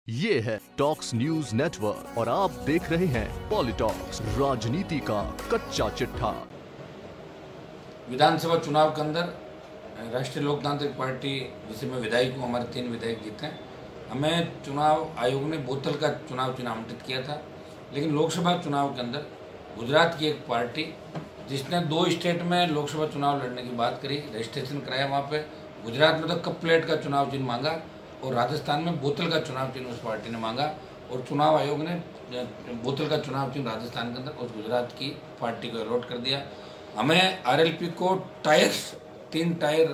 ये है talks news network और आप देख रहे हैं पॉलिटॉक्स, राजनीति का कच्चा चिट्ठा। विधानसभा चुनाव के अंदर राष्ट्रीय लोकतांत्रिक पार्टी, जिसे मैं विधायक हूँ, हमारे 3 विधायक जीते हैं। हमें चुनाव आयोग ने बोतल का चुनाव चिन्ह आवंटित किया था, लेकिन लोकसभा चुनाव के अंदर गुजरात की एक पार्टी जिसने 2 स्टेट में लोकसभा चुनाव लड़ने की बात करी, रजिस्ट्रेशन कराया वहाँ पे। गुजरात में तो कप प्लेट का चुनाव चिन्ह मांगा और राजस्थान में बोतल का चुनाव चिन्ह उस पार्टी ने मांगा, और चुनाव आयोग ने बोतल का चुनाव चिन्ह राजस्थान के अंदर उस गुजरात की पार्टी को अलॉट कर दिया। हमें आरएलपी को टायर्स, 3 टायर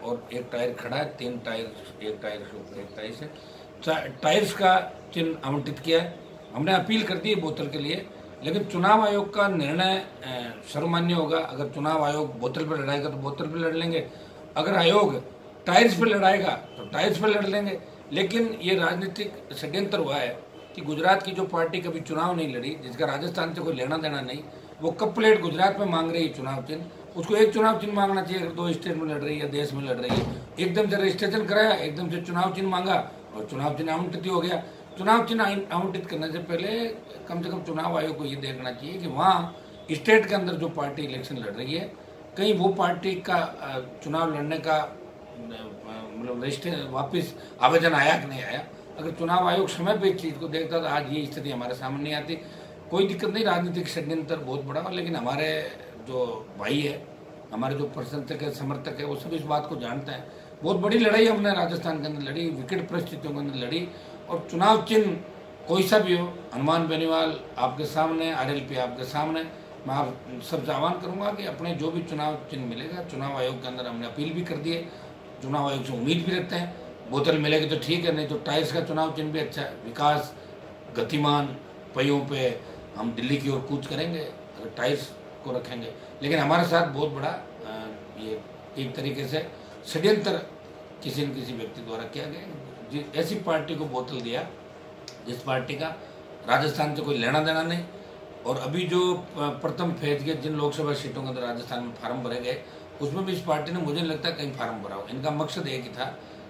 और 1 टायर खड़ा है, 3 टायर, 1 टायर से टायर्स का चिन्ह आवंटित किया है। हमने अपील कर दी है बोतल के लिए, लेकिन चुनाव आयोग का निर्णय सर्वमान्य होगा। अगर चुनाव आयोग बोतल पर लड़ाएगा तो बोतल पर लड़ लेंगे, अगर आयोग टायर्स पर लड़ाएगा तो टायर्स पर लड़ लेंगे। लेकिन ये राजनीतिक षड्यंत्र हुआ है कि गुजरात की जो पार्टी कभी चुनाव नहीं लड़ी, जिसका राजस्थान से कोई लेना देना नहीं, वो कप प्लेट गुजरात में मांग रही है चुनाव चिन्ह। उसको एक चुनाव चिन्ह मांगना चाहिए अगर 2 स्टेट में लड़ रही है, देश में लड़ रही है। एकदम से रजिस्ट्रेशन कराया, एकदम से चुनाव चिन्ह मांगा और चुनाव चिन्ह आवंटित हो गया। चुनाव चिन्ह आवंटित करने से पहले कम से कम चुनाव आयोग को ये देखना चाहिए कि वहाँ स्टेट के अंदर जो पार्टी इलेक्शन लड़ रही है, कहीं वो पार्टी का चुनाव लड़ने का मतलब रजिस्ट्रेशन वापस आवेदन आया कि नहीं आया। अगर चुनाव आयोग समय पर इस चीज़ को देखता तो आज ये स्थिति हमारे सामने नहीं आती। कोई दिक्कत नहीं, राजनीतिक षड्यंत्र बहुत बड़ा हो, लेकिन हमारे जो भाई है, हमारे जो प्रशंसक है, समर्थक है, वो सब इस बात को जानते हैं। बहुत बड़ी लड़ाई हमने राजस्थान के अंदर लड़ी, विकट परिस्थितियों के अंदर लड़ी, और चुनाव चिन्ह कोई सा भी हो, हनुमान बेनीवाल आपके सामने, आरएलपी आपके सामने, मैं आप सबसे आह्वान करूंगा कि अपने जो भी चुनाव चिन्ह मिलेगा, चुनाव आयोग के अंदर हमने अपील भी कर दी है, चुनाव आयोग से उम्मीद भी रखते हैं। बोतल मिलेगी तो ठीक है, नहीं तो टायर्स का चुनाव चिन्ह भी अच्छा है। विकास गतिमान पहियों पे हम दिल्ली की ओर कूच करेंगे अगर टायर्स को रखेंगे। लेकिन हमारे साथ बहुत बड़ा ये एक तरीके से षड्यंत्र किसी न किसी व्यक्ति द्वारा किया गया। ऐसी पार्टी को बोतल दिया जिस पार्टी का राजस्थान से कोई लेना देना नहीं, और अभी जो प्रथम फेज के जिन लोकसभा सीटों के अंदर राजस्थान में फार्म भरे गए, उसमें भी इस पार्टी ने, मुझे नहीं लगता कहीं फार्म भरा हो। इनका मकसद एक ही था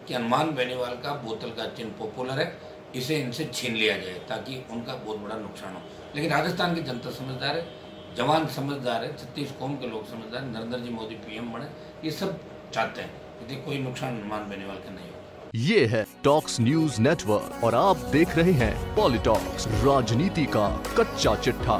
कि हनुमान बेनीवाल का बोतल का चिन्ह पॉपुलर है, इसे इनसे छीन लिया जाए ताकि उनका बहुत बड़ा नुकसान हो। लेकिन राजस्थान की जनता समझदार है, जवान समझदार है, 36 कौम के लोग समझदार हैं, नरेंद्र जी मोदी पीएम बने, ये सब चाहते हैं कि कोई नुकसान हनुमान बेनीवाल का नहीं हो। ये है टॉक्स न्यूज नेटवर्क और आप देख रहे हैं पॉलिटॉक्स, राजनीति का कच्चा चिट्ठा।